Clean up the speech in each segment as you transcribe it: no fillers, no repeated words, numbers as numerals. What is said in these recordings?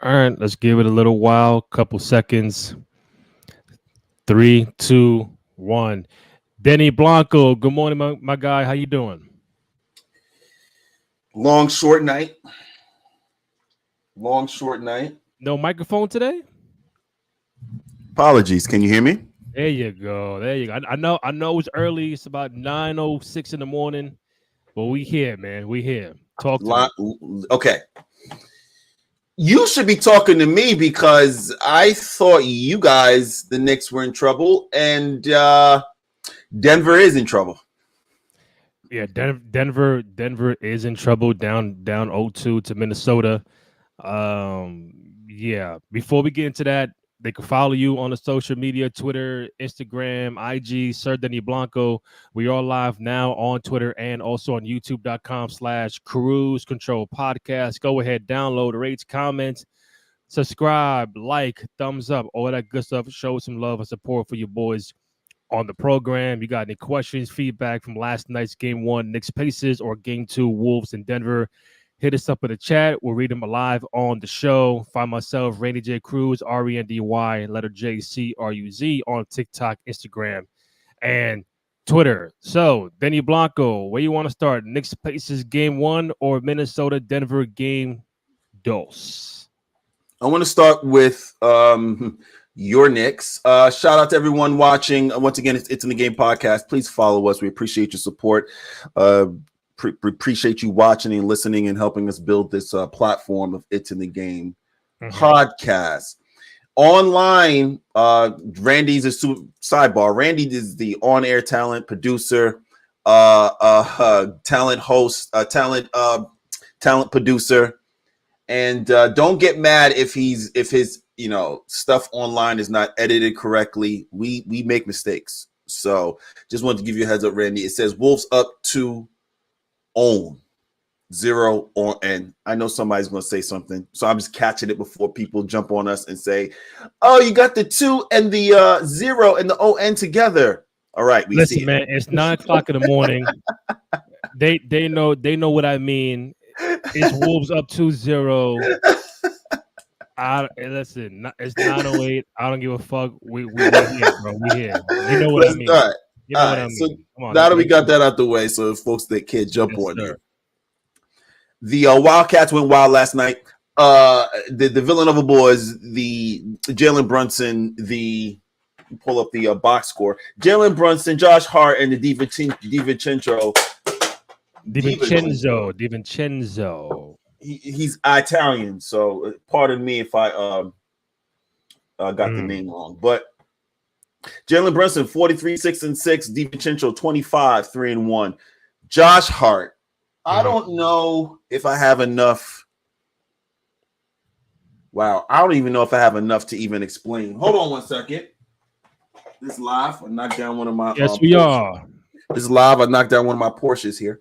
All right, let's give it a little while, couple seconds. Three, two, one. Denny Blanco, good morning, my guy. How you doing? Long short night. Long short night. No microphone today? Apologies. Can you hear me? There you go. There you go. I know it's early. It's about 9:06 in the morning, but we here, man. We here. Talk to me. Okay. You should be talking to me because I thought you guys, the Knicks, were in trouble, and Denver is in trouble. Yeah, Denver is in trouble. Down 0-2 to Minnesota. Yeah. Before we get into that, they can follow you on the social media, Twitter, Instagram, IG, Sir Denny Blanco. We are live now on Twitter and also on youtube.com/Cruise Control Podcast. Go ahead, download, rate, comment, subscribe, like, thumbs up, all that good stuff. Show some love and support for your boys on the program. You got any questions, feedback from last night's game one, Knicks Pacers, or game two, Wolves in Denver? Hit us up in the chat. We'll read them live on the show. Find myself, Randy J. Cruz, RENDY, letter J C R U Z on TikTok, Instagram, and Twitter. So, Denny Blanco, where you want to start? Knicks Pacers game one or Minnesota Denver game dos? I want to start with your Knicks. Shout out to everyone watching. Once again, it's in the game podcast. Please follow us. We appreciate your support. Appreciate you watching and listening and helping us build this platform of It's in the Game podcast. Online, Randy's a sidebar. Randy is the on-air talent producer, talent host, talent producer. And don't get mad if his stuff online is not edited correctly. We make mistakes. So just wanted to give you a heads up, Randy. It says Wolves up 2-0 and I know somebody's going to say something. So I'm just catching it before people jump on us and say, "Oh, you got the 2 and the 0 and the ON together." All right, Listen, man, it's 9:00 in the morning. They know what I mean. It's Wolves up 2-0. Listen, it's 9:08. I don't give a fuck. We're here, bro. We here. You know what I mean. All right. So now that we got that out the way, so folks that can't jump on you. The Wildcats went wild last night. The Villanova boys, the Jalen Brunson, pull up the box score. Jalen Brunson, Josh Hart, and the DiVincenzo. He's Italian, so pardon me if I got the name wrong. But Jalen Brunson, 43, 6-6, DiVincenzo, 25, 3-1. Josh Hart. I don't know if I have enough. Wow, I don't even know if I have enough to even explain. Hold on one second. This live. I knocked down one of my. Yes, we are. This is live. I knocked down one of my Porsches here.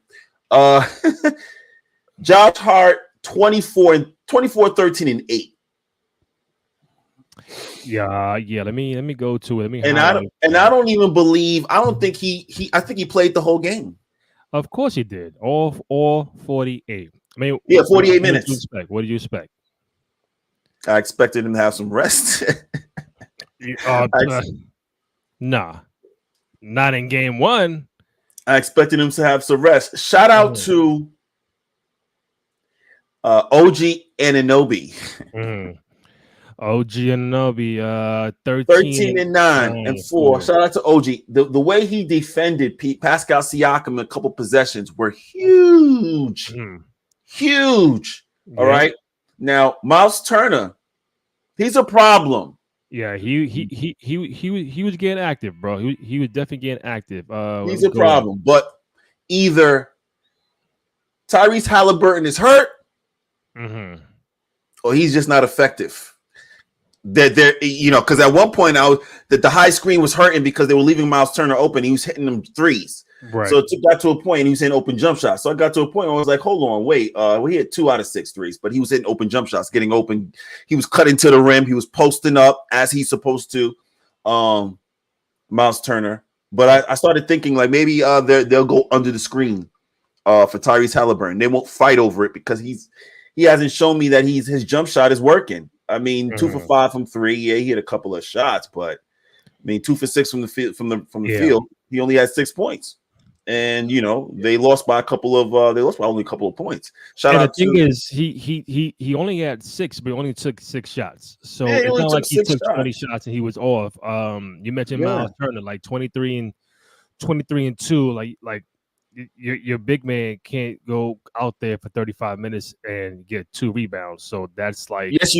Josh Hart, 24, 13, and 8. Yeah. Let me go to it. I don't even believe. I don't think I think he played the whole game. Of course he did. All 48. I mean, 48 minutes. What did you expect? I expected him to have some rest. Nah, not in game one. I expected him to have some rest. Shout out to OG Anunoby. OG Anunoby, 13 and 9 and 4. Shout out to OG. The way he defended Pascal Siakam a couple possessions were huge. Huge. All right. Now, Miles Turner, he's a problem. Yeah, he was getting active, bro. He was definitely getting active. He's a problem, but either Tyrese Halliburton is hurt, or he's just not effective. Because at one point the high screen was hurting because they were leaving Miles Turner open. He was hitting them threes. Right. So it got to a point and he was hitting open jump shots. So I got to a point where I was like, hold on, wait. We hit 2 out of 6 threes, but he was hitting open jump shots, getting open. He was cutting to the rim. He was posting up as he's supposed to, Miles Turner. But I started thinking like maybe they'll go under the screen for Tyrese Halliburton. They won't fight over it because he's he hasn't shown me that his jump shot is working. I mean, 2 for 5 from 3. Yeah, he hit a couple of shots, but I mean, 2 for 6 from the field. From the field, he only had 6 points, and they lost by only a couple of points. Shout out the thing is, he only had 6, but he only took 6 shots. So yeah, it's not like he took 20 shots and he was off. You mentioned Miles Turner, like 23 and 2. Like your big man can't go out there for 35 minutes and get 2 rebounds. So that's like yes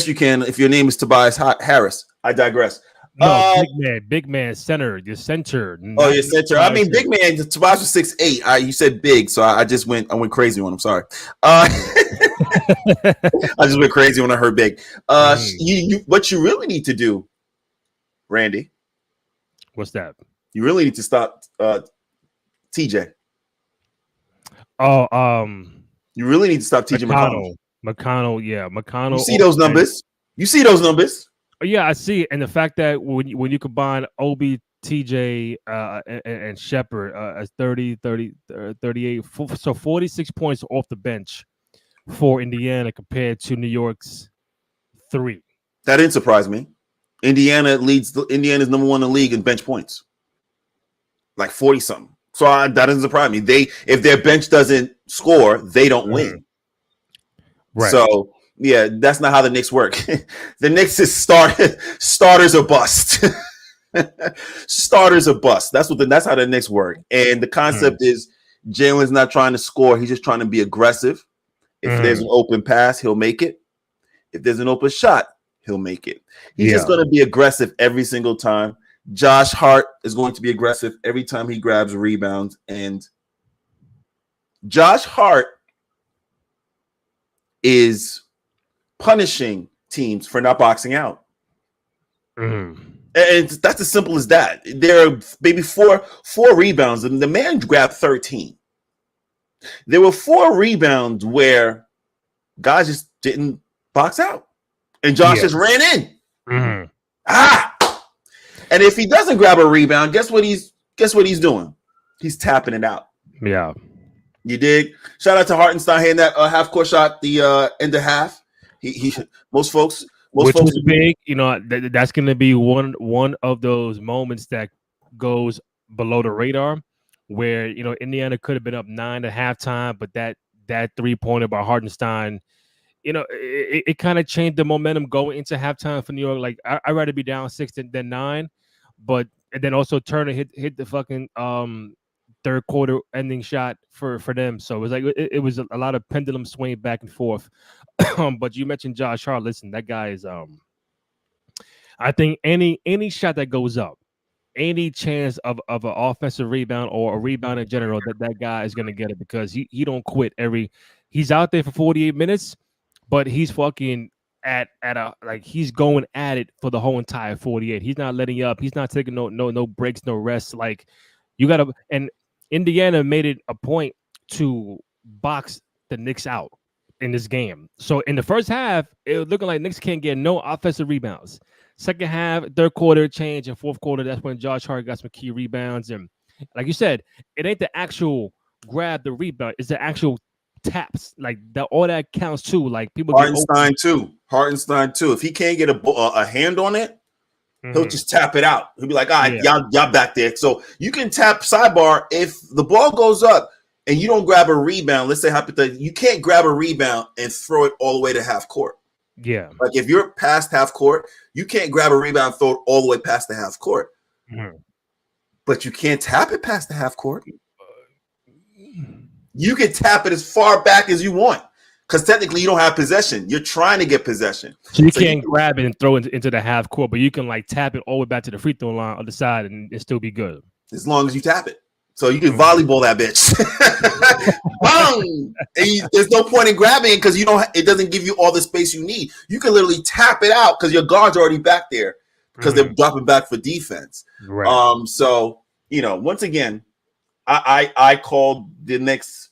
you can if your name is Tobias Harris. I digress. No, big man, center, your center. Oh, your center. I mean, big man. Tobias was 6'8". You said big, so I went crazy on him. Sorry. I just went crazy when I heard big. What you really need to do, Randy? What's that? You really need to stop TJ. Oh, you really need to stop TJ McConnell. McConnell, yeah, McConnell. You see those numbers? You see those numbers? Yeah, I see. And the fact that when you combine Obi, TJ, and Shepard as 30, 38, so 46 points off the bench for Indiana compared to New York's 3. That didn't surprise me. Indiana's number 1 in the league in bench points, like 40 something. So that doesn't surprise me. If their bench doesn't score, they don't win. Right. So yeah, that's not how the Knicks work. The Knicks is starters or bust. Starters or bust. That's how the Knicks work. And the concept is Jalen's not trying to score. He's just trying to be aggressive. If there's an open pass, he'll make it. If there's an open shot, he'll make it. He's just going to be aggressive every single time. Josh Hart is going to be aggressive every time he grabs rebounds. And Josh Hart is punishing teams for not boxing out. And that's as simple as that. There are maybe four rebounds, and the man grabbed 13. There were 4 rebounds where guys just didn't box out, and Josh just ran in. And if he doesn't grab a rebound, guess what he's doing? He's tapping it out. Yeah, you dig? Shout out to Hartenstein hitting that half court shot the end of half. Most folks is big. That's going to be one of those moments that goes below the radar, where Indiana could have been up 9 at halftime, but that 3-pointer by Hartenstein, it kind of changed the momentum going into halftime for New York. Like I'd rather be down 6 than 9, and then also Turner hit the fucking third quarter ending shot for them. So it was like it was a lot of pendulum swing back and forth. But you mentioned Josh Hart. Listen, that guy is I think any shot that goes up, any chance of an offensive rebound or a rebound in general, that guy is gonna get it, because he don't quit he's out there for 48 minutes, but he's fucking he's going at it for the whole entire 48. He's not letting up. He's not taking no breaks, no rest. Like you gotta, and Indiana made it a point to box the Knicks out in this game. So in the first half, it was looking like Knicks can't get no offensive rebounds. Second half, third quarter change, and fourth quarter, that's when Josh Hart got some key rebounds. And like you said, it ain't the actual grab the rebound, it's the actual taps. Like all that counts too. Like people Hartenstein too. If he can't get a hand on it, he'll just tap it out. He'll be like, all right, y'all back there. So you can tap sidebar. If the ball goes up and you don't grab a rebound, let's say hypothetically, you can't grab a rebound and throw it all the way to half court. Yeah. Like if you're past half court, you can't grab a rebound, throw it all the way past the half court. But you can't tap it past the half court. You can tap it as far back as you want, because technically you don't have possession. You're trying to get possession. So you can't grab it and throw it into the half court, but you can like tap it all the way back to the free throw line on the side and it still be good. As long as you tap it. So you can volleyball that bitch. Bang! There's no point in grabbing it because it doesn't give you all the space you need. You can literally tap it out because your guard's already back there because they're dropping back for defense. Right. So once again, I called the Knicks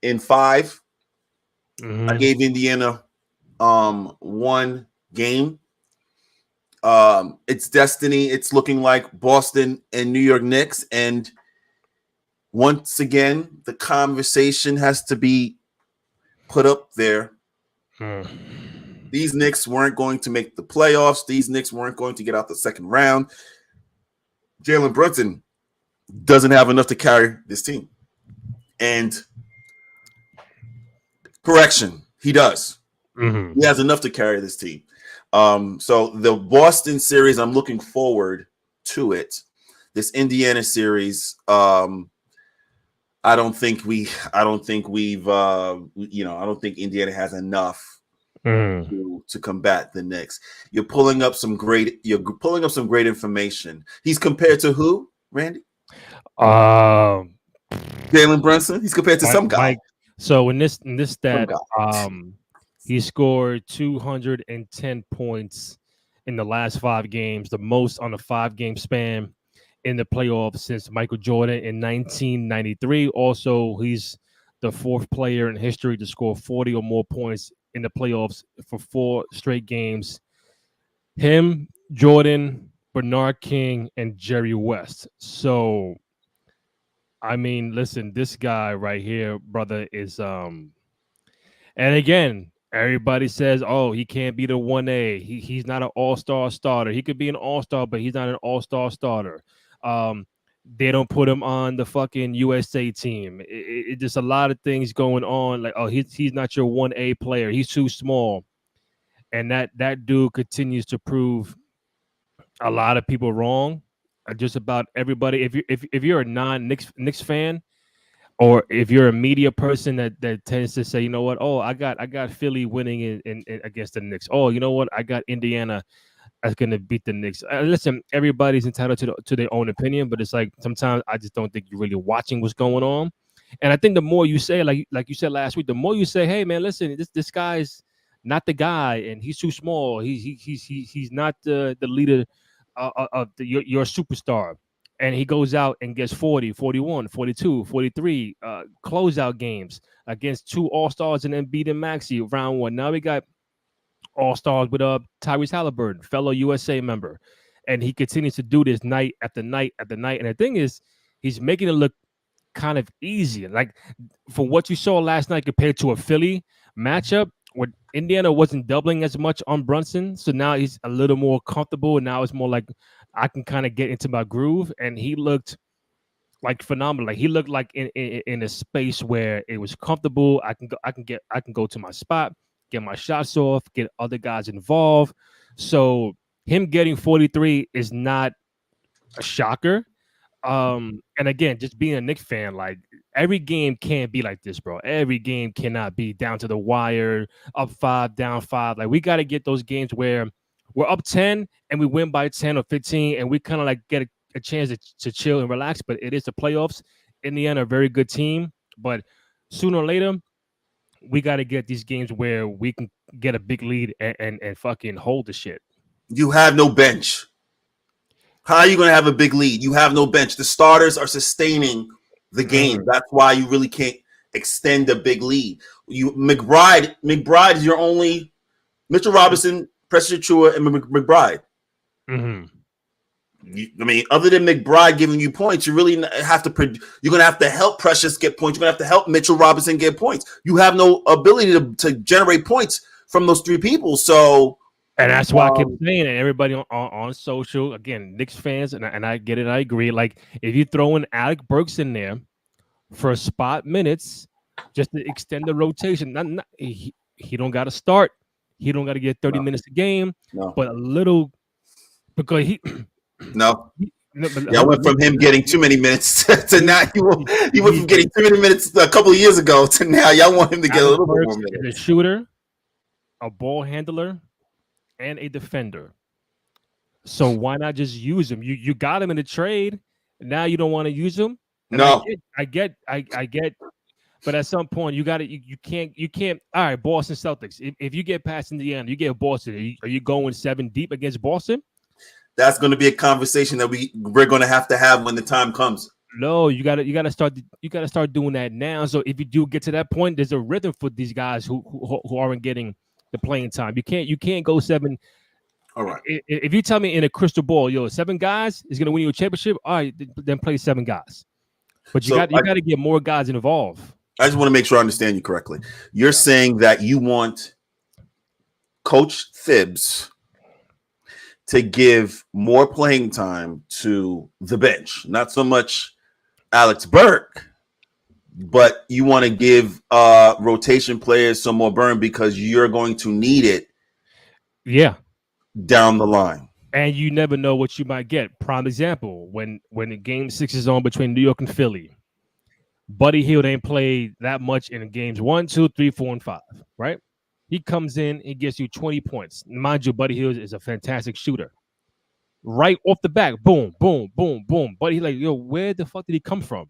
in 5. I gave Indiana 1 game. It's destiny. It's looking like Boston and New York Knicks. And once again, the conversation has to be put up there. Mm. These Knicks weren't going to make the playoffs. These Knicks weren't going to get out the second round. Jalen Brunson doesn't have enough to carry this team. And correction, he does. Mm-hmm. He has enough to carry this team. So the Boston series, I'm looking forward to it. This Indiana series, I don't think Indiana has enough to combat the Knicks. You're pulling up some great information. He's compared to who, Randy? Jalen Brunson. He's compared to some guy. So in this stat, he scored 210 points in the last 5 games, the most on a 5-game span in the playoffs since Michael Jordan in 1993. Also, he's the 4th player in history to score 40 or more points in the playoffs for 4 straight games. Him, Jordan, Bernard King, and Jerry West. So, I mean, listen, this guy right here, brother, is and again, everybody says, "Oh, he can't be the 1A. He's not an all-star starter. He could be an all-star, but he's not an all-star starter." They don't put him on the fucking USA team. It just a lot of things going on. Like, oh, he's not your 1A player. He's too small, and that dude continues to prove a lot of people wrong. Just about everybody. If you're a non-Knicks fan, or if you're a media person that tends to say, you know what, oh, I got Philly winning in against the Knicks. Oh, you know what, I got Indiana that's gonna beat the Knicks. Listen, everybody's entitled to their own opinion, but it's like sometimes I just don't think you're really watching what's going on. And I think the more you say, like you said last week, the more you say, hey man, listen, this guy's not the guy, and he's too small. He's not the leader of your superstar. And he goes out and gets 40, 41, 42, 43 closeout games against 2 all-stars and then beating Maxey round 1. Now we got all-stars with Tyrese Halliburton, fellow USA member. And he continues to do this night after night after night. And the thing is, he's making it look kind of easy. Like, for what you saw last night compared to a Philly matchup, where Indiana wasn't doubling as much on Brunson. So now he's a little more comfortable. And now it's more like I can kind of get into my groove. And he looked like phenomenal. Like, he looked like in a space where it was comfortable. I can go to my spot, get my shots off, get other guys involved. So him getting 43 is not a shocker. And again, just being a Knicks fan, like, every game can't be like this, bro. Every game cannot be down to the wire, up 5, down 5. Like, we got to get those games where we're up 10 and we win by 10 or 15, and we kind of like get a chance to chill and relax. But it is the playoffs. Indiana, a very good team, but sooner or later, we got to get these games where we can get a big lead and fucking hold the shit. You have no bench. How are you going to have a big lead? You have no bench. The starters are sustaining the game. That's why you really can't extend a big lead. McBride is your only Mitchell Robinson, Precious Achiuwa, and McBride. Mm-hmm. I mean, other than McBride giving you points, you really have to. You're going to have to help Precious get points. You're going to have to help Mitchell Robinson get points. You have no ability to generate points from those 3 people. So. And that's why I kept saying, and everybody on social, again, Knicks fans, and I get it, I agree. Like, if you throw in Alec Burks in there for spot minutes, just to extend the rotation, he don't got to start. He don't got to get 30 minutes a game, but a little, because he. I went from him getting too many minutes to now. He went from getting too many minutes a couple of years ago to now. Y'all want him to get a little bit more minutes. A shooter, a ball handler, and a defender. So why not just use him? You got him in the trade. Now you don't want to use him. And no, I get. But at some point, you got to. You can't. All right, Boston Celtics. If you get past Indiana, you get Boston. Are you going 7 deep against Boston? That's going to be a conversation that we're going to have when the time comes. No, you got to start doing that now. So if you do get to that point, there's a rhythm for these guys who aren't getting the playing time. You can't go 7. All right. If you tell me in a crystal ball, 7 guys is going to win you a championship, all right, then play 7 guys. But you got to get more guys involved. I just want to make sure I understand you correctly. You're saying that you want Coach Thibs to give more playing time to the bench, not so much Alex Burke, but you want to give rotation players some more burn because you're going to need it. Yeah, down the line. And you never know what you might get. Prime example, when the game 6 is on between New York and Philly, Buddy Hield ain't played that much in games 1, 2, 3, 4, and 5, right? He comes in, he gets you 20 points. Mind you, Buddy Hield is a fantastic shooter. Right off the back, boom, boom, boom, boom. Buddy, like, yo, where the fuck did he come from?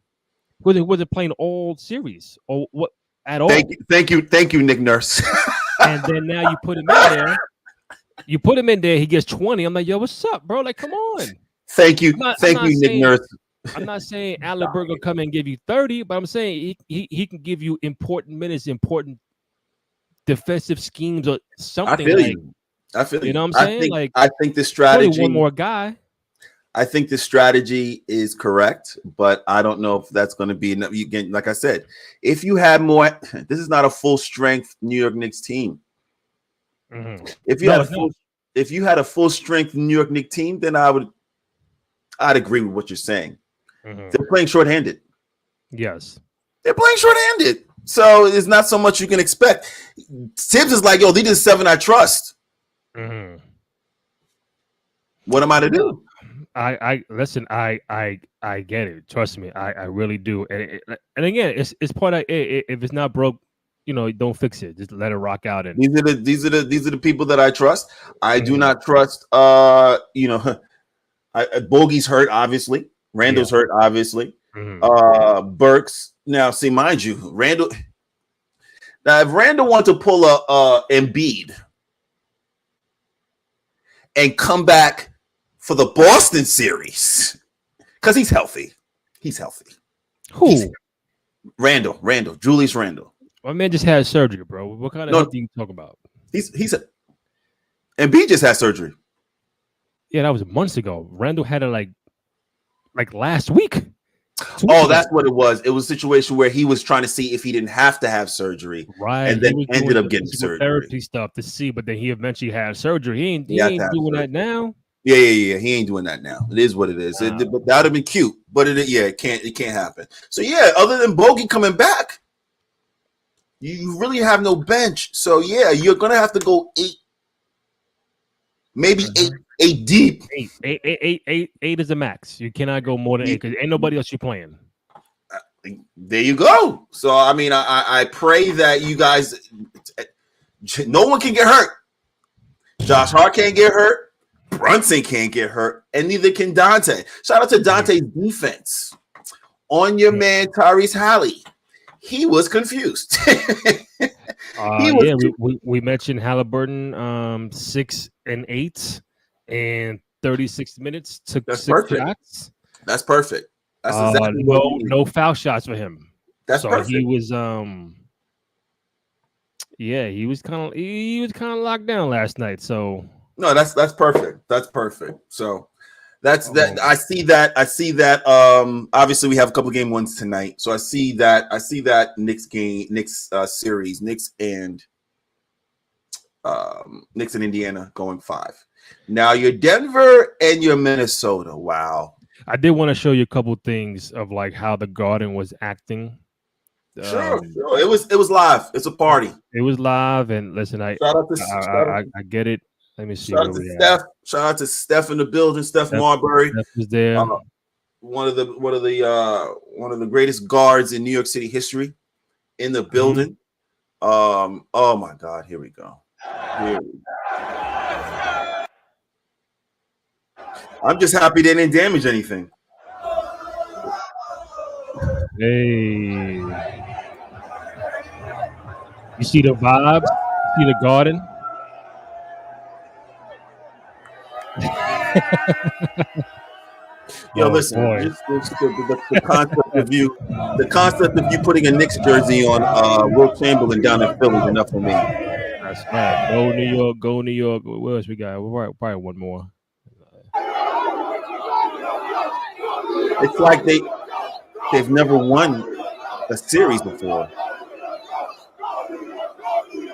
Was it playing all series or what at all? Thank you, Nick Nurse. And then now you put him in there. You put him in there, he gets 20. I'm like, yo, what's up, bro? Like, come on. Thank you, Nick Nurse. I'm not saying Allen Burke will come and give you 30, but I'm saying he can give you important minutes, important defensive schemes or something. I feel you. You know what I'm saying? I think the strategy. One more guy. I think the strategy is correct, but I don't know if that's going to be enough. Again, like I said, if you had more, this is not a full strength New York Knicks team. Mm-hmm. If you had a full strength New York Knicks team, then I'd agree with what you're saying. Mm-hmm. They're playing shorthanded. Yes, they're playing shorthanded, so it's not so much you can expect. Tibbs is like, yo, these are 7 I trust. Mm-hmm. What am I to do? I listen. I get it. Trust me, I really do. And again, it's part of if it's not broke, don't fix it. Just let it rock out. And these are the people that I trust. I do not trust. Bogey's hurt, obviously. Randall's hurt, obviously. Mm-hmm. Burks. Now, see, mind you, Randall. Now, if Randall wants to pull a Embiid and come back for the Boston series, because he's healthy. Who? Randall, Julius Randall. My man just had surgery, bro. What kind of health do you talk about? Embiid just had surgery. Yeah, that was months ago. Randall had it like last week. That's what it was. It was a situation where he was trying to see if he didn't have to have surgery, right? And then ended up getting surgery, therapy stuff to see. But then he eventually had surgery. He ain't doing that now. Yeah. He ain't doing that now. It is what it is. Wow. That would have been cute, but it can't happen. So yeah, other than Bogey coming back, you really have no bench. So yeah, you're gonna have to go 8, maybe 8 deep. 8 is the max. You cannot go more than 8 because ain't nobody else you playing. There you go. So I mean, I pray that you guys, no one can get hurt. Josh Hart can't get hurt. Brunson can't get hurt, and neither can Dante. Shout out to Dante's defense on your man Tyrese Halley. He was confused. We mentioned Halliburton 6 and 8 in 36 minutes. Took 6 shots. That's perfect. That's exactly no foul shots for him. That's perfect. He was he was kind of locked down last night. So no, that's perfect. That's perfect. So that's that. I see that. Obviously we have a couple of game ones tonight. So I see that Knicks series, Knicks and Indiana going 5. Now you're Denver and you're Minnesota. Wow. I did want to show you a couple things of like how the Garden was acting. Sure. It was live. It's a party. It was live, and listen, I get it. Let me see. Shout out to Steph. Shout out to Steph in the building. Steph Marbury. Steph was there. One of the greatest guards in New York City history in the building. Mm-hmm. Oh my God. Here we go. I'm just happy they didn't damage anything. Hey. You see the vibes? You see the Garden? Yo, listen. The concept of you putting a Knicks jersey on Will Chamberlain down in Philly is enough for me. That's right. Go New York. What else we got? Probably one more. It's like they've never won a series before.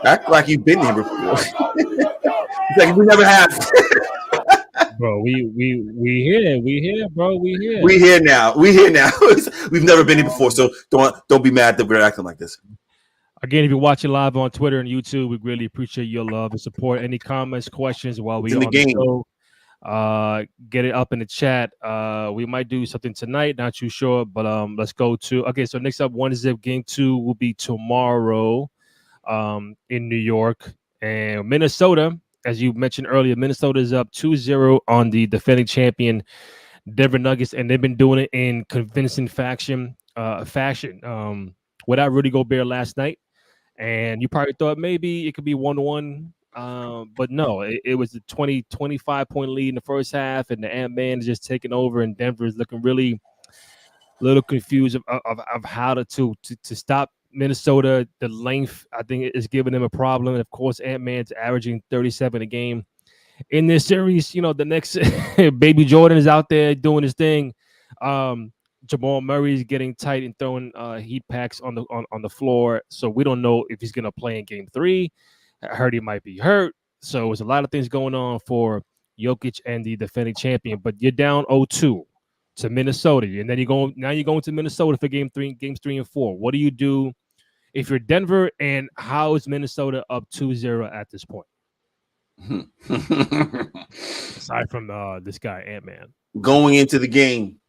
Act like you've been here before. It's like we never have. Bro, we here, bro. We here. We here now. We here now. We've never been here before, so don't be mad that we're acting like this. Again, if you're watching live on Twitter and YouTube, we really appreciate your love and support. Any comments, questions while we're on the show, get it up in the chat. We might do something tonight, not too sure, but let's go to so next up, 1-zip game 2 will be tomorrow in New York and Minnesota. As you mentioned earlier, Minnesota is up 2-0 on the defending champion Denver Nuggets, and they've been doing it in convincing fashion without Rudy Gobert last night. And you probably thought maybe it could be 1-1, but no, it was a 25-point lead in the first half, and the Ant-Man is just taking over, and Denver is looking really a little confused of how to stop Minnesota. The length, I think, is giving them a problem. And of course, Ant-Man's averaging 37 a game in this series. You know, the next Baby Jordan is out there doing his thing. Jamal Murray is getting tight and throwing heat packs on the floor. So we don't know if he's going to play in game 3. I heard he might be hurt. So there's a lot of things going on for Jokic and the defending champion. But you're down 0-2 to Minnesota, and then you're going to Minnesota for games 3 and 4. What do you do if you're Denver, and how is Minnesota up 2-0 at this point? Aside from this guy Ant-Man going into the game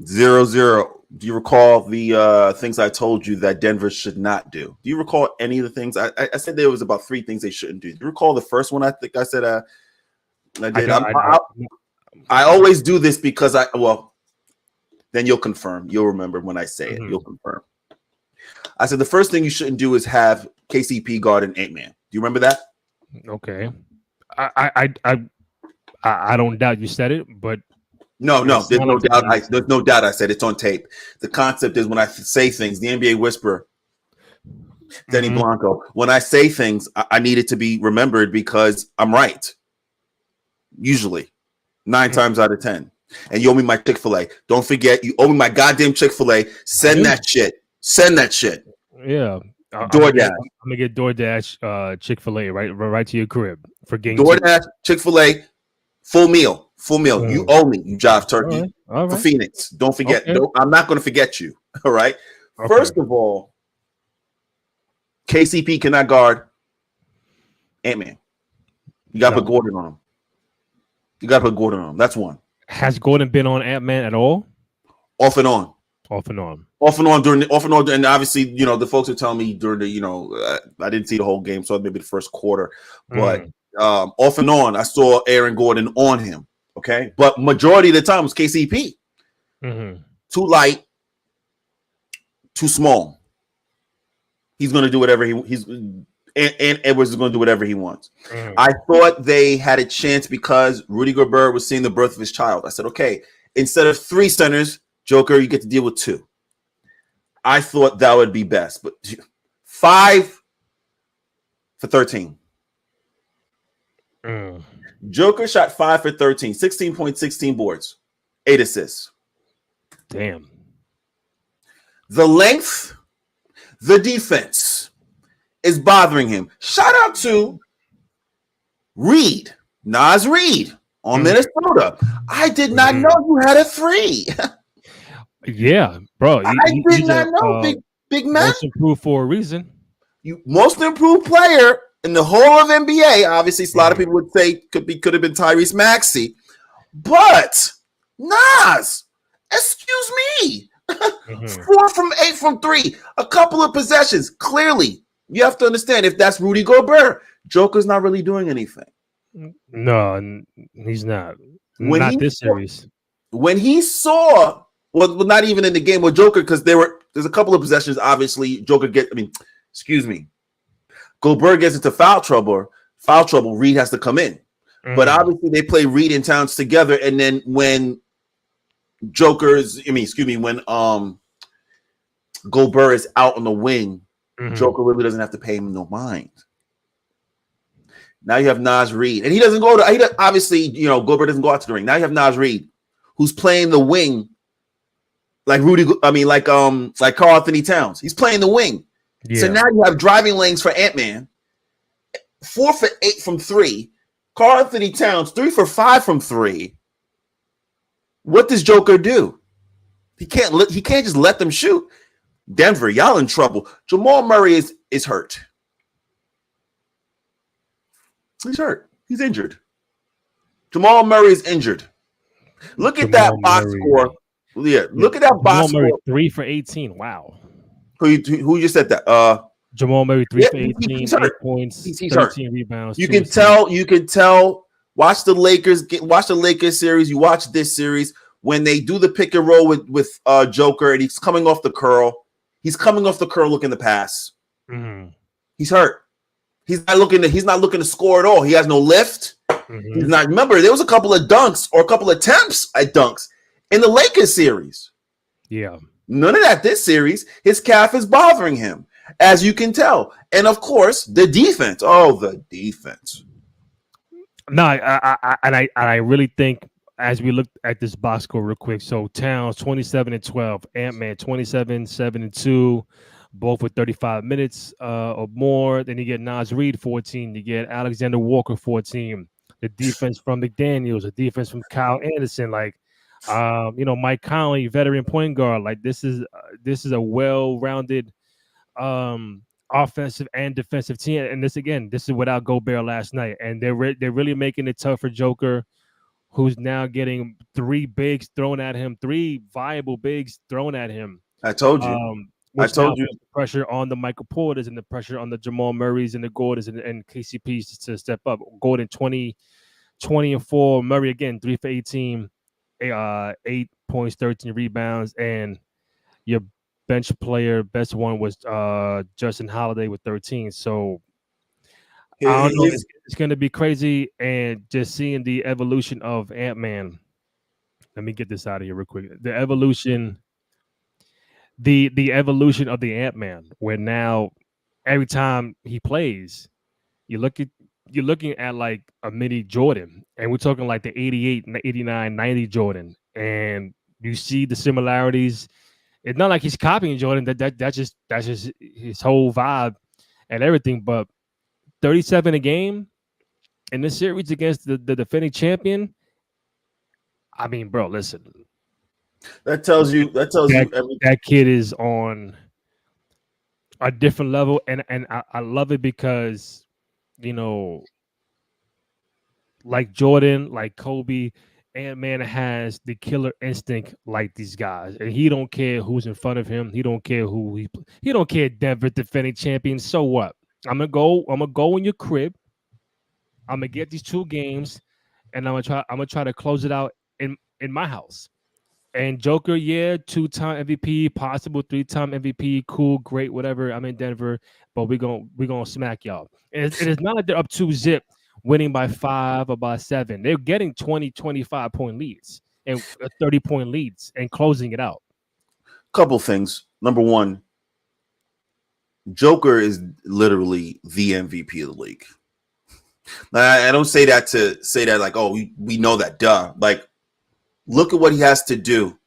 0-0. Do you recall the things I told you that Denver should not do? Do you recall any of the things I said? There was about 3 things they shouldn't do. Do you recall the first one? I think I said I did. I always do this because then you'll confirm. You'll remember when I say it. You'll confirm. I said the first thing you shouldn't do is have KCP guard and Ant-Man. Do you remember that? Okay. I don't doubt you said it, but no, there's no doubt. There's no doubt I said it's on tape. The concept is when I say things, the NBA whisperer, Denny Blanco, when I say things, I need it to be remembered because I'm right. Usually 9 times out of 10. And you owe me my Chick-fil-A. Don't forget, you owe me my goddamn Chick-fil-A. Send that shit. Yeah. DoorDash. I'm gonna get DoorDash Chick-fil-A right to your crib for game DoorDash 2. Chick-fil-A, full meal. You owe me, you jive turkey. All right. For Phoenix. Don't forget. Okay. I'm not going to forget you. All right. Okay. First of all, KCP cannot guard Ant-Man. You got to put Gordon on him. That's one. Has Gordon been on Ant-Man at all? Off and on. And obviously, you know, the folks are telling me during the, I didn't see the whole game, so maybe the first quarter, but off and on, I saw Aaron Gordon on him. Okay, but majority of the time was KCP. Too light, too small. He's going to do whatever and Edwards is going to do whatever he wants. I thought they had a chance because Rudy Gobert was seeing the birth of his child. I said, okay, instead of 3 centers, Joker, you get to deal with 2. I thought that would be best, but 5 for 13. Joker shot 5 for 13, 16 points, 16 boards, 8 assists. Damn. The length, the defense is bothering him. Shout out to Nas Reed on Minnesota. I did not know you had a 3. Yeah, bro. I did not know, big man. Most improved for a reason. You most improved player in the whole of NBA. Obviously, a lot of people would say could have been Tyrese Maxey, but Nas, excuse me, 4 from 8 from 3, a couple of possessions. Clearly, you have to understand if that's Rudy Gobert, Joker's not really doing anything. No, he's not. Not this series. When he saw. Well, not even in the game with Joker, because there's a couple of possessions. Obviously, Gobert gets into foul trouble. Reed has to come in, but obviously they play Reed and Towns together. And then when Gobert is out on the wing, Joker really doesn't have to pay him no mind. Now you have Nas Reed, and he doesn't go to. Obviously, Gobert doesn't go out to the ring. Now you have Nas Reed, who's playing the wing. like Karl Anthony Towns. He's playing the wing. Yeah. So now you have driving lanes for Ant-Man. 4 for 8 from 3. Karl Anthony Towns 3 for 5 from 3. What does Joker do? He can't just let them shoot. Denver, y'all in trouble. Jamal Murray is hurt. He's hurt. He's injured. Jamal Murray is injured. Look at that box score. Yeah, look at that box score. 3 for 18. Wow. Who just said that? Jamal Murray 3 for 18, he's 8 hurt. points, He's 13 hurt. rebounds. You can tell. Watch the Lakers series. You watch this series when they do the pick and roll with Joker, and he's coming off the curl. He's coming off the curl looking to pass. Mm-hmm. He's hurt. He's not looking to score at all. He has no lift. Mm-hmm. He's not. Remember, there was a couple of dunks or a couple of attempts at dunks in the Lakers series. Yeah. None of that this series. His calf is bothering him, as you can tell. And of course, the defense. Oh, the defense. No, I really think as we look at this box score real quick. So Towns 27-12, Ant-Man 27-7-2, both with 35 minutes or more. Then you get Naz Reid 14. You get Alexander Walker 14. The defense from McDaniels, the defense from Kyle Anderson, like Mike Conley, veteran point guard. Like this is a well-rounded offensive and defensive team. And this is without Gobert last night, and they're really making it tough for Joker, who's now getting 3 bigs thrown at him, 3 viable bigs thrown at him. I told you. I told you. The pressure on the Michael Porters and the pressure on the Jamal Murrays and the Gordons and KCPs to step up. Gordon 20 and 4. Murray again 3 for 18, 8 points, 13 rebounds, and your bench player best one was Justin Holiday with 13. So I don't know. It's going to be crazy, and just seeing the evolution of Ant-Man. Let me get this out of here real quick. The evolution of the Ant-Man, where now every time he plays, you're looking at like a mini Jordan, and we're talking like the 88, 89, 90 Jordan, and you see the similarities. It's not like he's copying Jordan. That's just his whole vibe and everything. But 37 a game in this series against the defending champion. I mean, bro, listen. That tells you everything. That kid is on a different level, and I love it because, like Jordan, like Kobe, Ant-Man has the killer instinct like these guys, and he don't care who's in front of him. He don't care he don't care. Denver defending champions. So what? I'm gonna go in your crib. I'm gonna get these 2 games, and I'm gonna try to close it out in my house. And Joker, 2-time MVP, possible 3-time MVP, cool, great, whatever. I'm in Denver, but we're gonna smack y'all. And it is not like they're up 2-0, winning by 5 or by 7. They're getting 20, 25 point leads and 30-point leads and closing it out. Couple things. Number one, Joker is literally the MVP of the league. I don't say that to say that like, oh, we know that, duh. Like, look at what he has to do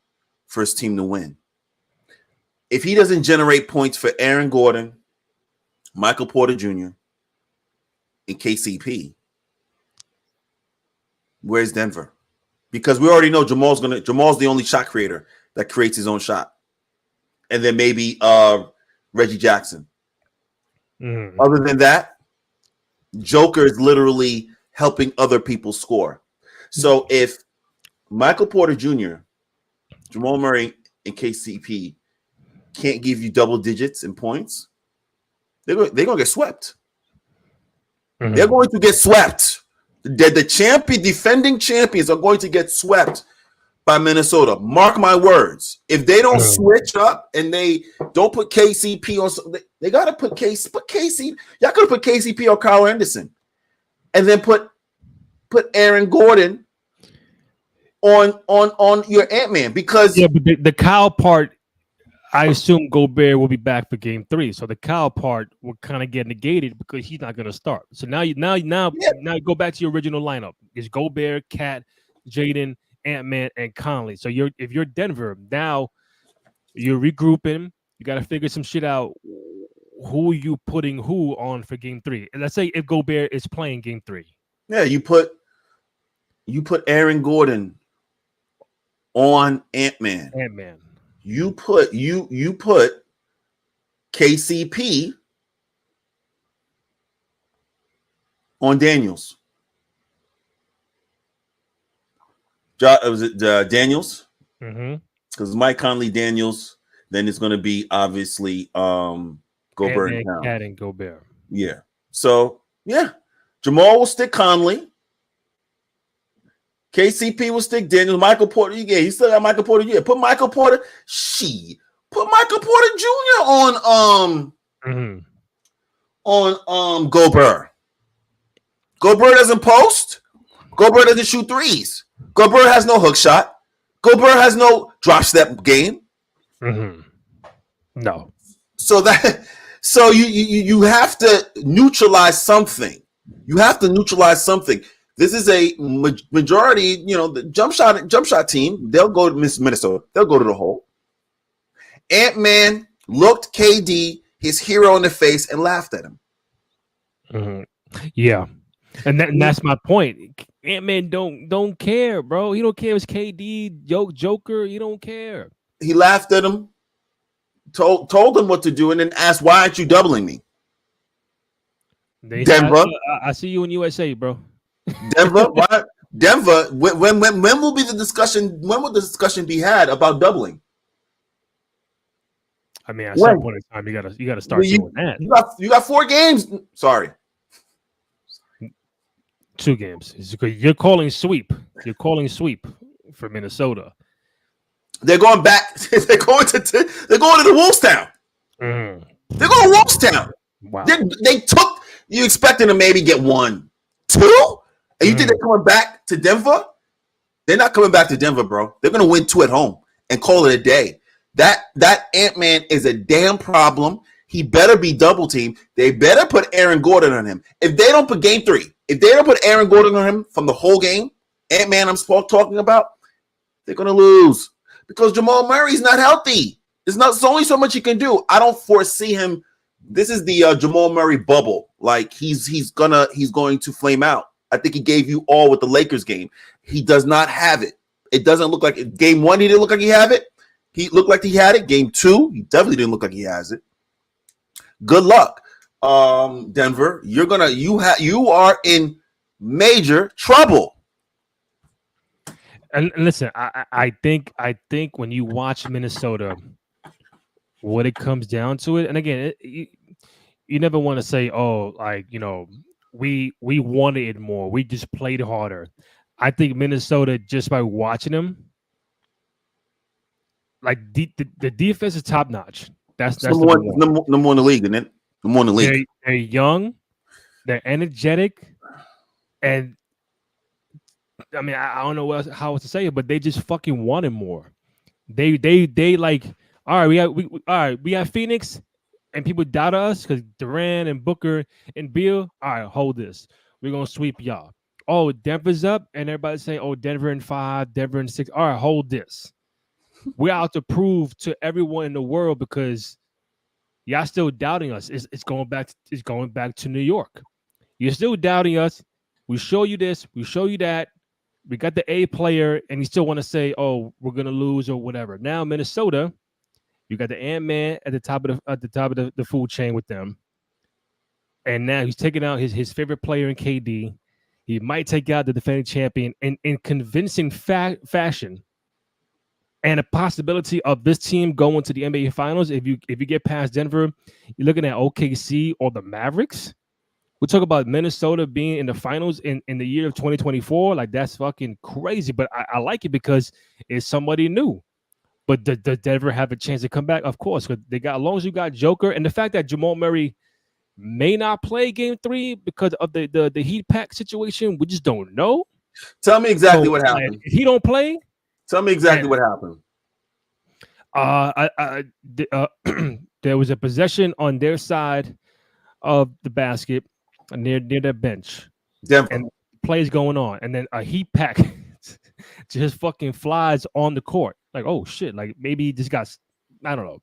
for his team to win. If he doesn't generate points for Aaron Gordon, Michael Porter Jr., and KCP, where's Denver? Because we already know Jamal's the only shot creator that creates his own shot. And then maybe Reggie Jackson. Mm. Other than that, Joker is literally helping other people score. So if Michael Porter Jr., Jamal Murray, and KCP can't give you double digits in points, they're going to get swept. Mm-hmm. They're going to get swept. The defending champions are going to get swept by Minnesota. Mark my words. If they don't switch up and they don't put KCP on, they got to put KCP. Y'all could have put KCP on Kyle Anderson, and then put Aaron Gordon on your Ant-Man, because but the Kyle part, I assume Gobert will be back for game 3. So the Kyle part will kind of get negated because he's not going to start. So now you go back to your original lineup. It's Gobert, Cat, Jaden, Ant-Man, and Conley. So if you're Denver now, You're regrouping. You got to figure some shit out. Who you putting who on for game 3? And let's say if Gobert is playing game 3. Yeah, you put Aaron Gordon on Ant-Man. Ant-Man. You put KCP on Daniels. Was it Daniels? Mm-hmm. Because Mike Conley, Daniels. Then it's going to be obviously Gobert and Town. Cat and Gobert. Yeah. So yeah, Jamal will stick Conley. KCP will stick Daniels. Michael Porter. Yeah, you still got Michael Porter. Yeah, put Michael Porter. Put Michael Porter Jr. on Gobert. Gobert doesn't post. Gobert doesn't shoot threes. Gobert has no hook shot. Gobert has no drop step game. Mm-hmm. No. So you have to neutralize something. You have to neutralize something. This is a majority, the jump shot team. They'll go to Minnesota. They'll go to the hole. Ant-Man looked KD, his hero, in the face and laughed at him. Mm-hmm. Yeah. And that's my point. Ant-Man don't care, bro. He don't care if it's KD, Joker. He don't care. He laughed at him, told him what to do, and then asked, "Why aren't you doubling me?" Denver, I see you in USA, bro. Denver, why? Denver. When will be the discussion? When will the discussion be had about doubling? I mean, at some point in time, you gotta start doing that. You got 4 games. Sorry. 2 games. You're calling sweep. You're calling sweep for Minnesota. They're going back. They're going to the Wolves town. Mm. They're going to Wolves town. Wow. They took. You expecting to maybe get 1, 2, and you think they're coming back to Denver? They're not coming back to Denver, bro. They're going to win 2 at home and call it a day. That Ant-Man is a damn problem. He better be double teamed. They better put Aaron Gordon on him. If they don't put game 3, if they don't put Aaron Gordon on him from the whole game, Ant-Man I'm talking about, they're going to lose because Jamal Murray's not healthy. There's only so much he can do. I don't foresee him. This is the Jamal Murray bubble. Like he's going to flame out. I think he gave you all with the Lakers game. He does not have it. It doesn't look like it. Game 1, he didn't look like he had it. He looked like he had it. Game 2, he definitely didn't look like he has it. Good luck, Denver. You are in major trouble. And listen, I think when you watch Minnesota, what it comes down to it, and again, you never want to say, oh, like we wanted it more. We just played harder. I think Minnesota, just by watching them, like the defense is top notch. That's number one in the league, isn't it? Number 1 in the league. They're young, they're energetic, and I mean I don't know how else to say it, but they just fucking wanted more. They like, all right, we got Phoenix, and people doubt us because Durant and Booker and Beal. All right, hold this. We're gonna sweep y'all. Oh, Denver's up, and everybody's saying, oh, Denver in 5, Denver in 6. All right, hold this. We're out to prove to everyone in the world because y'all still doubting us. It's going back to New York. You're still doubting us. We show you this. We show you that. We got the A player, and you still want to say, "Oh, we're gonna lose" or whatever. Now Minnesota, you got the Ant-Man at the top of the food chain with them, and now he's taking out his favorite player in KD. He might take out the defending champion in convincing fashion. And a possibility of this team going to the NBA Finals, if you get past Denver, you're looking at OKC or the Mavericks. We talk about Minnesota being in the finals in the year of 2024. Like, that's fucking crazy. But I like it because it's somebody new. But does Denver have a chance to come back? Of course, because as long as you got Joker, and the fact that Jamal Murray may not play game 3 because of the heat pack situation, we just don't know. Tell me exactly what happened. If he don't play. Tell me exactly what happened. There was a possession on their side of the basket near their bench. Denver. And plays going on, and then a heat pack just fucking flies on the court. Like, oh shit! Like maybe he just got I don't know.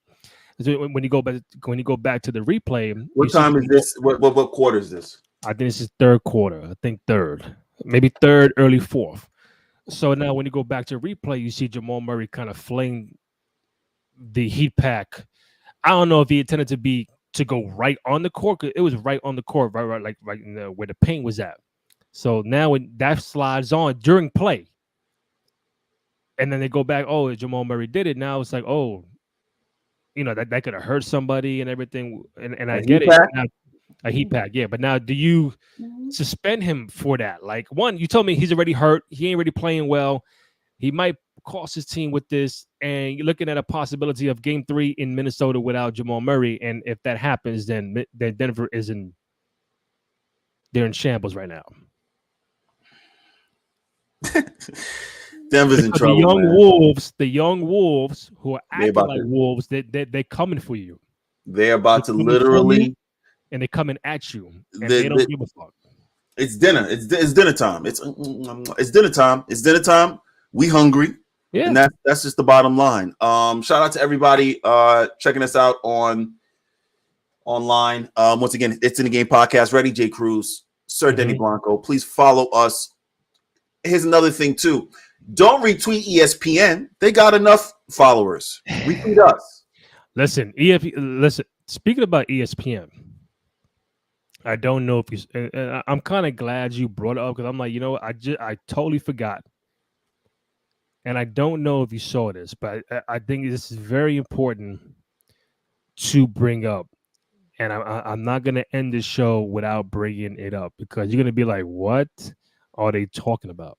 So when you go back to the replay, what time is this? What quarter is this? I think this is third quarter. I think third, maybe third, early fourth. So now when you go back to replay, you see Jamal Murray kind of fling the heat pack. I don't know if he intended to go right on the court. It was right on the court, right where the paint was at. So now when that slides on during play, and then they go back, oh, Jamal Murray did it. Now it's like, oh, that could have hurt somebody and everything. And I get it. Now, a heat pack, yeah. But now, do you suspend him for that? Like, one, you told me he's already hurt. He ain't really playing well. He might cost his team with this. And you're looking at a possibility of Game 3 in Minnesota without Jamal Murray. And if that happens, then Denver they're in shambles right now. Denver's in trouble. The young Wolves who are acting like Wolves, they're coming for you. They're about to literally. And they're coming at you. And they don't give a fuck. It's dinner. It's dinner time. It's dinner time. It's dinner time. We hungry. Yeah. And that's just the bottom line. Shout out to everybody checking us out online. Once again, it's in the game podcast. Ready, J. Cruz, Sir Denny Blanco. Please follow us. Here's another thing too. Don't retweet ESPN. They got enough followers. Retweet us. Listen. Speaking about ESPN. I don't know if you. I'm kind of glad you brought it up because I'm like, I totally forgot, and I don't know if you saw this, but I think this is very important to bring up, and I'm not gonna end this show without bringing it up because you're gonna be like, what are they talking about?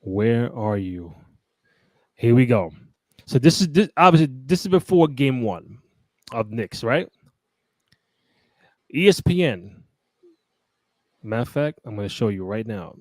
Where are you? Here we go. So this is before Game 1 of Knicks, right? ESPN. Matter of fact, I'm going to show you right now.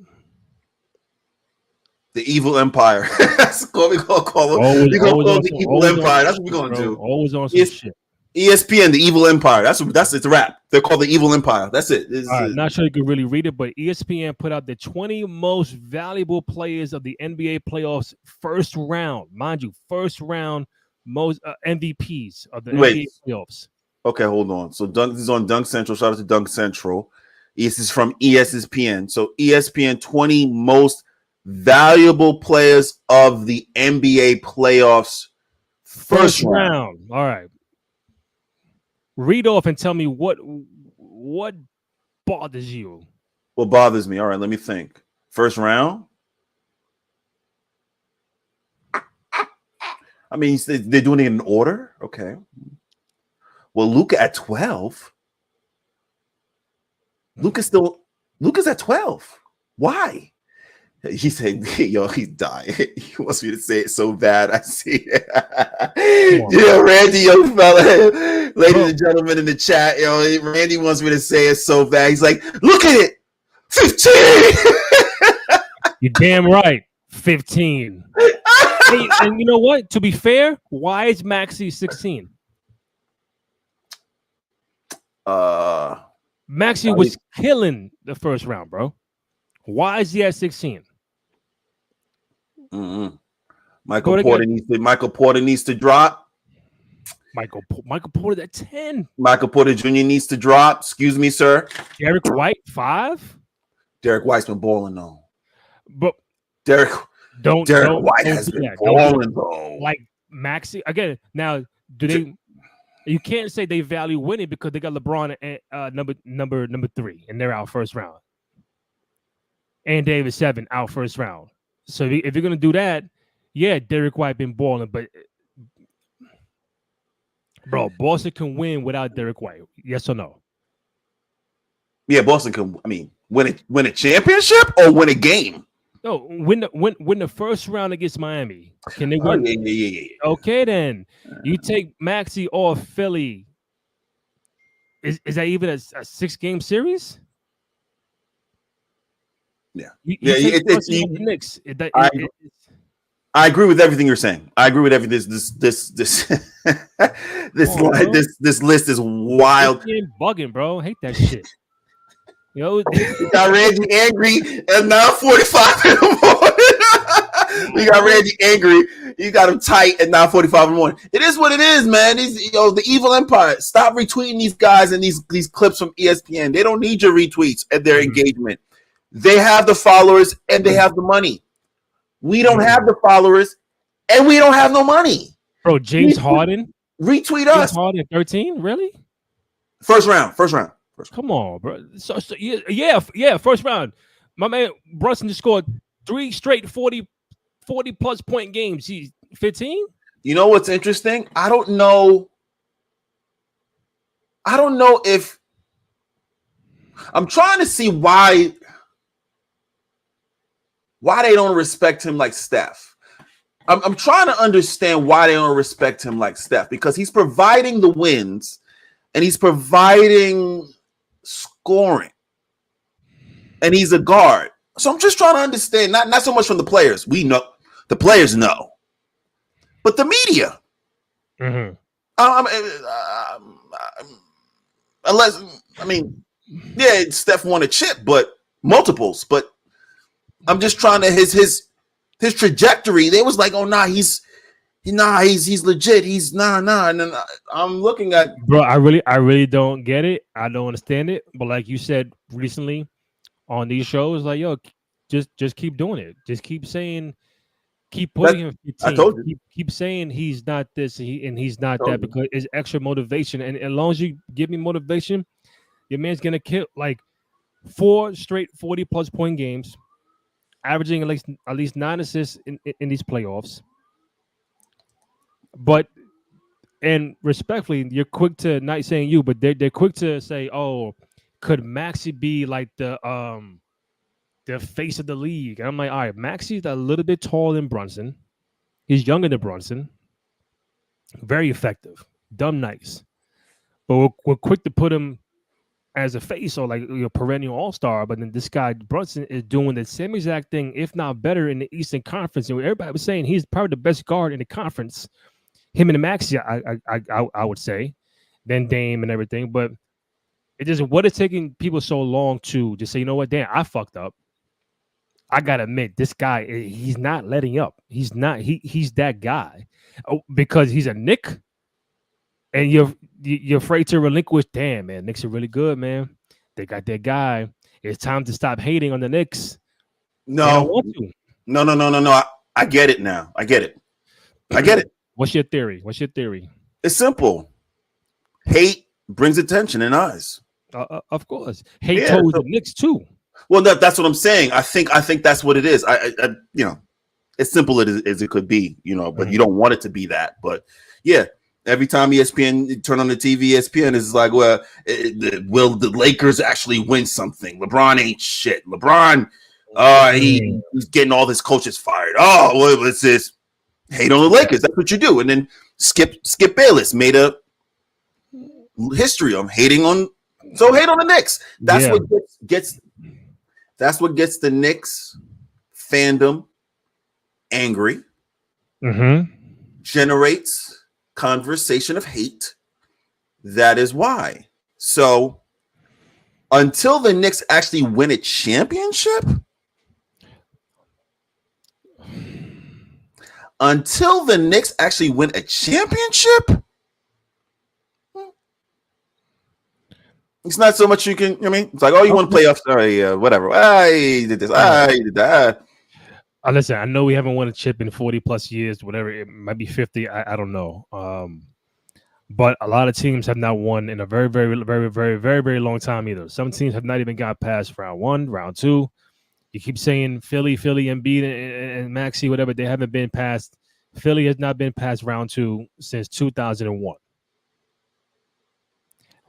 The Evil Empire. That's what we're going to call it. We're going to call it the Evil Empire. That's what we're going to do. Always on some shit. ESPN, the Evil Empire. That's it's a wrap. They're called the Evil Empire. That's it. Not sure you can really read it, but ESPN put out the 20 most valuable players of the NBA playoffs first round. Mind you, first round most MVPs of the NBA playoffs. Okay, hold on. So this is on Dunk Central. Shout out to Dunk Central. This is from ESPN. So ESPN 20 most valuable players of the NBA playoffs first round. All right. Read off and tell me what bothers you. What bothers me? All right, let me think. First round. I mean, they're doing it in order. Okay. Well, Luka at 12. Luka's at 12. Why? He said, yo, he's dying. He wants me to say it so bad. I see it. Yeah, Randy, young fella. Ladies and gentlemen in the chat, Randy wants me to say it so bad. He's like, look at it. 15. You're damn right. 15. Hey, and you know what? To be fair, why is Maxey 16? Maxey was killing the first round, bro. Why is he at 16? Mm-hmm. Michael Porter needs to drop. Michael Porter at 10. Michael Porter Jr. needs to drop. Excuse me, sir. Derek White 5. Derek White's been balling though. But Derek White has been balling though. Like Maxey again. Now, do they? You can't say they value winning because they got LeBron at number 3, and they're out first round. And David 7 out first round. So if you're gonna do that, yeah, Derek White been balling, but bro, Boston can win without Derek White. Yes or no? Yeah, Boston can. I mean, win a championship or win a game. No, win the first round against Miami. Can they win? Yeah. Okay, then you take Maxey off Philly. Is that even a 6-game series? Yeah, Knicks. I agree with everything you're saying. I agree with everything. This list is wild. Bugging, bro. I hate that shit. Got Randy angry at 9:45 in the morning. We got Randy angry. You got him tight at 9:45 in the morning. It is what it is, man. These, the evil empire. Stop retweeting these guys and these clips from ESPN. They don't need your retweets and their engagement. They have the followers and they have the money. We don't have the followers and we don't have no money. Bro, James Harden. Retweet us. James Harden 13? Really? First round. Come on, bro. So yeah, first round. My man Brunson just scored 3 straight 40 plus point games. He's 15. You know what's interesting? I don't know if I'm trying to see why they don't respect him like Steph. I'm trying to understand why they don't respect him like Steph, because he's providing the wins and he's providing scoring and he's a guard. So I'm just trying to understand, not so much from the players. We know, the players know, but the media. Yeah, Steph won a chip, but multiples. But I'm just trying to his trajectory. They was like, oh he's legit. He's nah. And then I'm looking at, bro. I really don't get it. I don't understand it. But like you said recently on these shows, like, yo, just keep doing it. Just keep saying, keep putting him 15. I told you. Keep saying he's not this and he's not that, because it's extra motivation. And as long as you give me motivation, your man's gonna kill like 4 straight 40 plus point games, averaging at least 9 assists in these playoffs. But, and respectfully, you're quick to, not saying you, but they're quick to say, oh, could Maxey be like the face of the league? And I'm like, all right, Maxey's a little bit taller than Brunson. He's younger than Brunson. Very effective. Dumb nice. But we're quick to put him as a face or like perennial all-star. But then this guy, Brunson, is doing the same exact thing, if not better, in the Eastern Conference. And everybody was saying he's probably the best guard in the conference. Him and Maxey, I would say, then Dame and everything. But it just, what is taking people so long to just say, you know what, damn, I fucked up. I gotta admit, this guy, he's not letting up. He's not. He's that guy, because he's a Knick, and you're afraid to relinquish. Damn, man, Knicks are really good, man. They got that guy. It's time to stop hating on the Knicks. No. I get it now. I get it. What's your theory? It's simple. Hate brings attention and eyes. Of course, hate towards the Knicks too. Well, that's what I'm saying. I think that's what it is. I as simple as it could be, but you don't want it to be that. But yeah, every time ESPN turn on the TV, ESPN is like, well, will the Lakers actually win something? LeBron ain't shit. LeBron, he's getting all his coaches fired. Oh, what's this? Hate on the Lakers. That's what you do. And then Skip Bayless made a history of hating on. So hate on the Knicks. That's what gets. That's what gets the Knicks fandom angry. Generates conversation of hate. That is why. So until the Knicks actually win a championship, it's not so much you can. It's like, oh, you want playoffs? Sorry, whatever. He did this. He did that. Listen, I know we haven't won a chip in 40 plus years, whatever. It might be 50. I don't know. But a lot of teams have not won in a very, very, very, very, very, very long time either. Some teams have not even got past round 1, round 2. You keep saying Philly, Embiid, and Maxey, whatever. They haven't been past. Philly has not been past round 2 since 2001.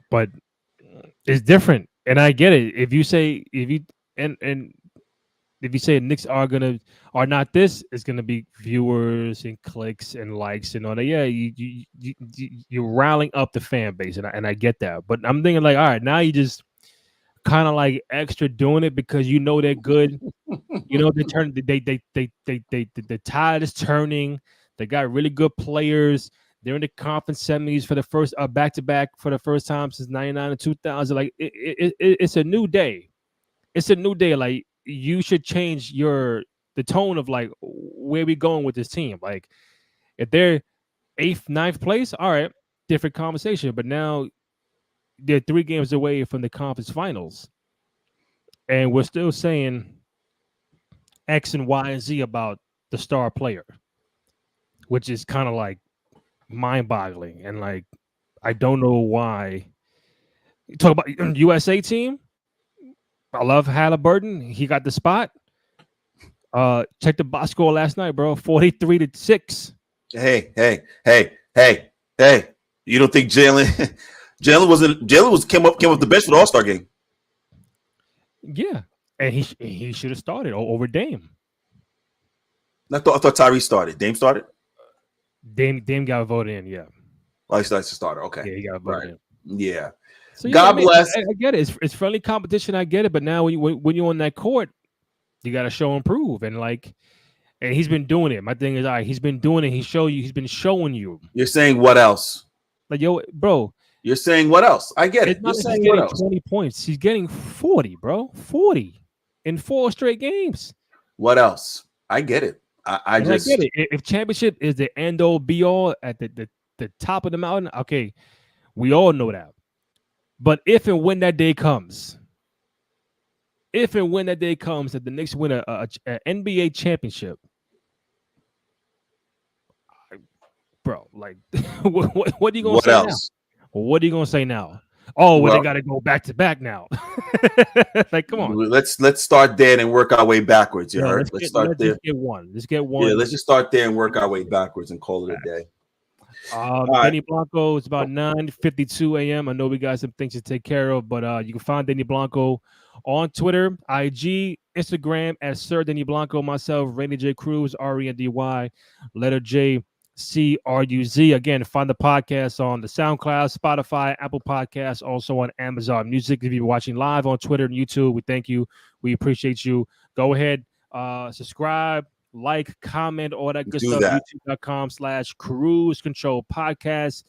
But it's different, and I get it. If you say Knicks are not this, it's gonna be viewers and clicks and likes and all that. Yeah, you're riling up the fan base, and I get that. But I'm thinking like, all right, now you just kind of like extra doing it because they're good. They turn. The tide is turning. They got really good players. They're in the conference semis for the first back-to-back for the first time since 99 and 2000. Like it's a new day. It's a new day. Like you should change your the tone of like where we going with this team. Like if they're 8th, 9th place, all right, different conversation. But now they're 3 games away from the conference finals, and we're still saying X and Y and Z about the star player, which is kind of like mind-boggling. And like I don't know why. You talk about USA team. I love Halliburton. He got the spot. Check the box score last night, bro. 43-6. Hey. You don't think Jalen came up the bench for the All-Star game? Yeah, and he should have started over Dame. I thought Tyrese started. Dame started. Dame got voted in. Yeah. Oh, he starts to start. Okay. Yeah, he got voted in. Yeah. So God bless. I get it. It's friendly competition. I get it. But now when you're on that court, you got to show and prove. And like, and he's been doing it. My thing is, he's been doing it. He's been showing you. You're saying what else? Like, yo, bro. You're saying what else? I get it. You're saying what else? 20 points. He's getting 40, bro. 40 in 4 straight games. What else? I get it. I just get it. If championship is the end all be all at the top of the mountain, okay, we all know that. But if and when that day comes, that the Knicks win a NBA championship, bro, like, what are you gonna say now? What are you gonna say now? Oh, well, they got to go back to back now. Like, come on. Let's start there and work our way backwards. You heard? Let's start there. Let's get one. Yeah, let's just start there and work our way backwards and call it a day. Denny Blanco, it's about 9:52 a.m. I know we got some things to take care of, but you can find Denny Blanco on Twitter, IG, Instagram at Sir Denny Blanco. Myself, Randy J. Cruz, RENDY, letter J. CRUZ. Again, find the podcast on the SoundCloud, Spotify, Apple Podcasts, also on Amazon Music. If you're watching live on Twitter and YouTube, we thank you. We appreciate you. Go ahead, subscribe, like, comment, all that good stuff. YouTube.com/Cruise Control Podcast.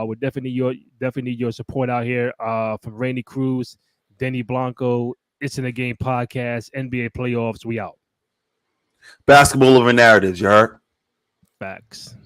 We definitely need your support out here from Randy Cruz, Denny Blanco. It's in the Game Podcast, NBA playoffs. We out. Basketball over narratives, you heard? Facts.